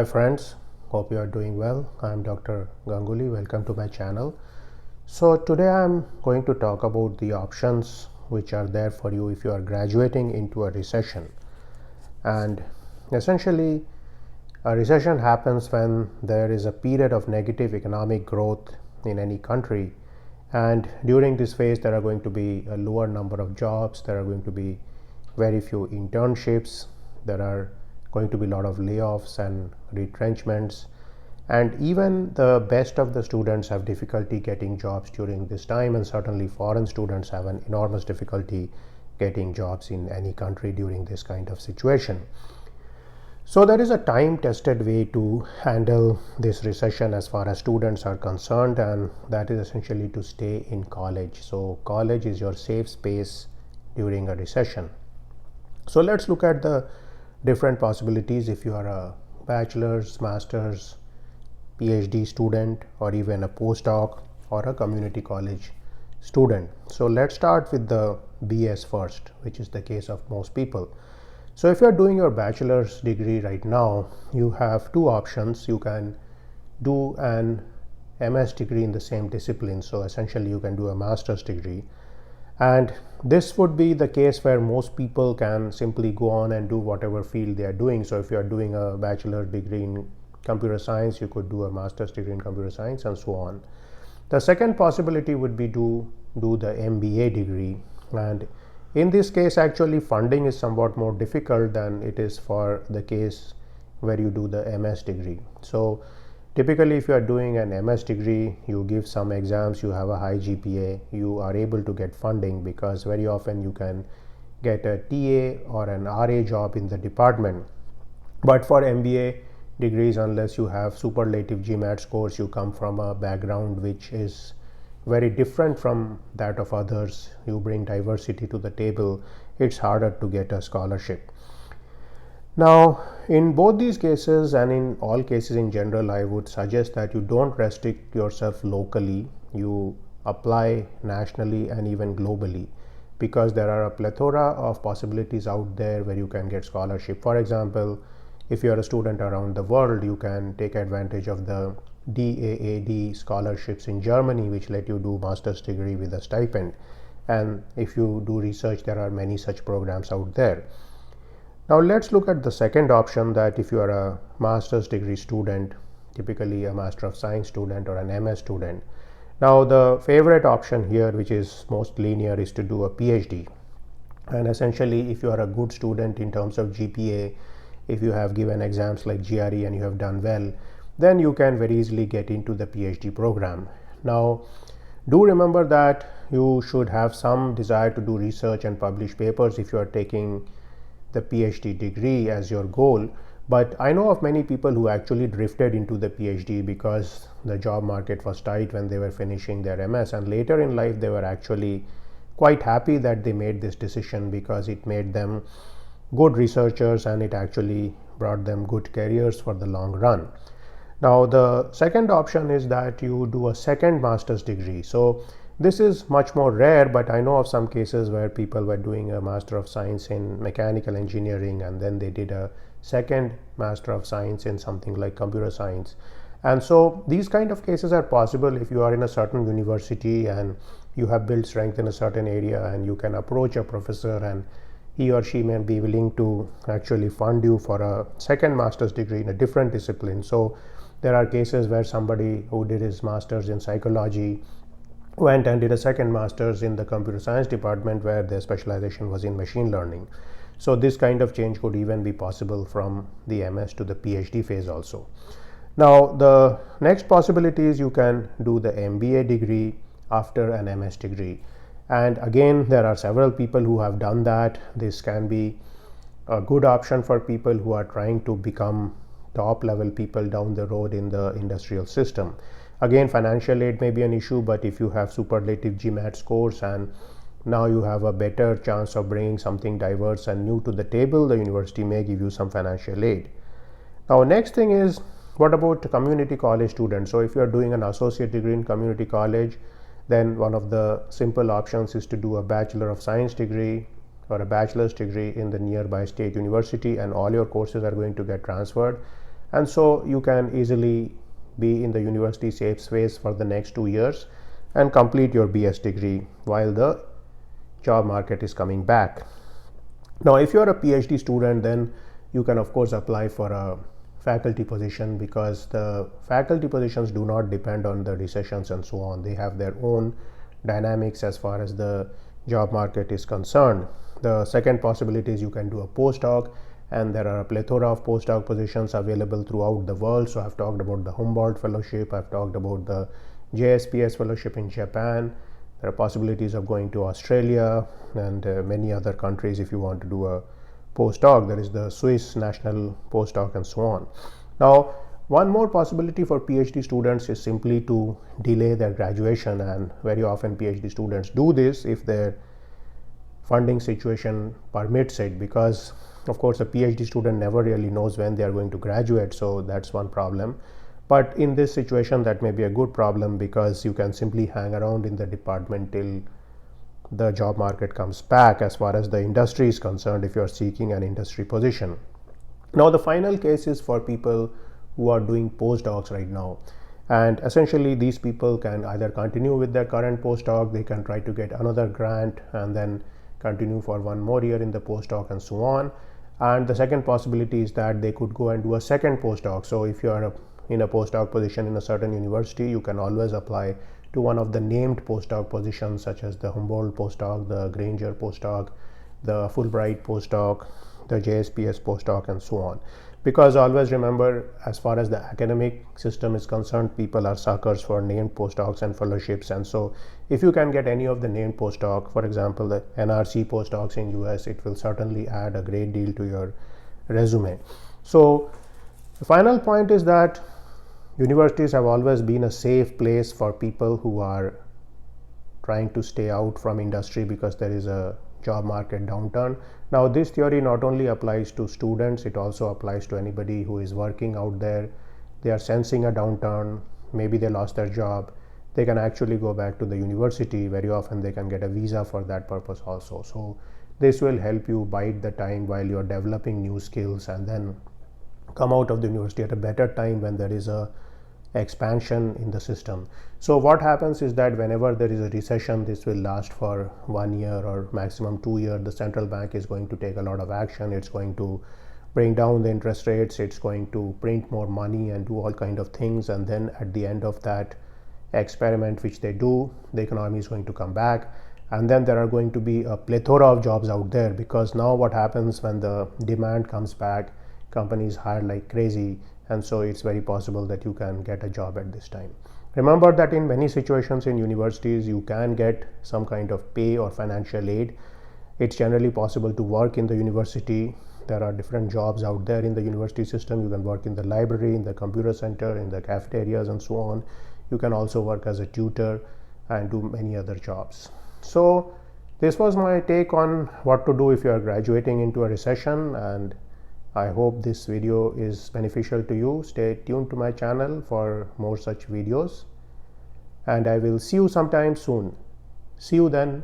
Hi friends, hope you are doing well. I am Dr. Ganguly. Welcome to my channel. So today I am going to talk about the options which are there for you if you are graduating into a recession. And essentially a recession happens when there is a period of negative economic growth in any country, and during this phase there are going to be a lower number of jobs, there are going to be very few internships, there are going to be a lot of layoffs and retrenchments, and even the best of the students have difficulty getting jobs during this time, and certainly foreign students have an enormous difficulty getting jobs in any country during this kind of situation. So there is a time-tested way to handle this recession as far as students are concerned, and that is essentially to stay in college. So college is your safe space during a recession. So let's look at the different possibilities if you are a bachelor's, master's, PhD student, or even a postdoc or a community college student. So let's start with the BS first, which is the case of most people. So if you are doing your bachelor's degree right now, you have two options. You can do an MS degree in the same discipline. So essentially you can do a master's degree. And this would be the case where most people can simply go on and do whatever field they are doing. So if you are doing a bachelor's degree in computer science, you could do a master's degree in computer science and so on. The second possibility would be to do the MBA degree, and in this case actually funding is somewhat more difficult than it is for the case where you do the MS degree. So typically if you are doing an MS degree, you give some exams, you have a high GPA, you are able to get funding because very often you can get a TA or an RA job in the department. But for MBA degrees, unless you have superlative GMAT scores, you come from a background which is very different from that of others, you bring diversity to the table, it's harder to get a scholarship. Now in both these cases and in all cases in general, I would suggest that you don't restrict yourself locally, you apply nationally and even globally, because there are a plethora of possibilities out there where you can get scholarship. For example, if you are a student around the world, you can take advantage of the DAAD scholarships in Germany, which let you do master's degree with a stipend. And if you do research, there are many such programs out there. Now let's look at the second option, that if you are a master's degree student, typically a Master of Science student or an MS student. Now the favorite option here, which is most linear, is to do a PhD. And essentially if you are a good student in terms of GPA, if you have given exams like GRE and you have done well, then you can very easily get into the PhD program. Now do remember that you should have some desire to do research and publish papers if you are taking the PhD degree as your goal. But I know of many people who actually drifted into the PhD because the job market was tight when they were finishing their MS, and later in life they were actually quite happy that they made this decision because it made them good researchers and it actually brought them good careers for the long run. Now the second option is that you do a second master's degree. So this is much more rare, but I know of some cases where people were doing a Master of Science in mechanical engineering and then they did a second Master of Science in something like computer science. And so these kind of cases are possible if you are in a certain university and you have built strength in a certain area, and you can approach a professor and he or she may be willing to actually fund you for a second master's degree in a different discipline. So there are cases where somebody who did his master's in psychology went and did a second master's in the computer science department where their specialization was in machine learning. So this kind of change could even be possible from the MS to the PhD phase also. Now the next possibility is you can do the MBA degree after an MS degree. And again, there are several people who have done that. This can be a good option for people who are trying to become top level people down the road in the industrial system. Again, financial aid may be an issue, but if you have superlative GMAT scores and now you have a better chance of bringing something diverse and new to the table, the university may give you some financial aid. Now next thing is, what about community college students? So if you are doing an associate degree in community college, then one of the simple options is to do a Bachelor of Science degree or a bachelor's degree in the nearby state university, and all your courses are going to get transferred. and so you can easily be in the university safe space for the next 2 years and complete your BS degree while the job market is coming back. Now, if you are a PhD student, then you can of course apply for a faculty position, because the faculty positions do not depend on the recessions and so on. They have their own dynamics as far as the job market is concerned. The second possibility is you can do a postdoc, and there are a plethora of postdoc positions available throughout the world. So I've talked about the Humboldt Fellowship, I've talked about the JSPS Fellowship in Japan. There are possibilities of going to Australia and many other countries if you want to do a postdoc. There is the Swiss National Postdoc and so on. Now, one more possibility for PhD students is simply to delay their graduation, and very often PhD students do this if their funding situation permits it, because of course a PhD student never really knows when they are going to graduate, so that's one problem. But in this situation, that may be a good problem, because you can simply hang around in the department till the job market comes back as far as the industry is concerned, if you are seeking an industry position. Now, the final case is for people who are doing postdocs right now, and essentially these people can either continue with their current postdoc, they can try to get another grant and then continue for one more year in the postdoc and so on. And the second possibility is that they could go and do a second postdoc. So if you are in a postdoc position in a certain university, you can always apply to one of the named postdoc positions, such as the Humboldt postdoc, the Granger postdoc, the Fulbright postdoc, the JSPS postdoc, and so on. Because always remember, as far as the academic system is concerned, people are suckers for named postdocs and fellowships. And so if you can get any of the named postdoc, for example the NRC postdocs in US, it will certainly add a great deal to your resume. So the final point is that universities have always been a safe place for people who are trying to stay out from industry because there is a job market downturn. Now, this theory not only applies to students, it also applies to anybody who is working out there. They are sensing a downturn, maybe they lost their job, they can actually go back to the university. Very often they can get a visa for that purpose also. So this will help you bide the time while you're developing new skills, and then come out of the university at a better time when there is a expansion in the system. So what happens is that whenever there is a recession, this will last for 1 year or maximum 2 years. The central bank is going to take a lot of action. It's going to bring down the interest rates, it's going to print more money and do all kind of things, and then at the end of that experiment which they do, the economy is going to come back, and then there are going to be a plethora of jobs out there, because now what happens when the demand comes back, companies hire like crazy, and so it's very possible that you can get a job at this time. Remember that in many situations in universities, you can get some kind of pay or financial aid. It's generally possible to work in the university. There are different jobs out there in the university system. You can work in the library, in the computer center, in the cafeterias, and so on. You can also work as a tutor and do many other jobs. So this was my take on what to do if you are graduating into a recession, and I hope this video is beneficial to you. Stay tuned to my channel for more such videos, and I will see you sometime soon. See you then.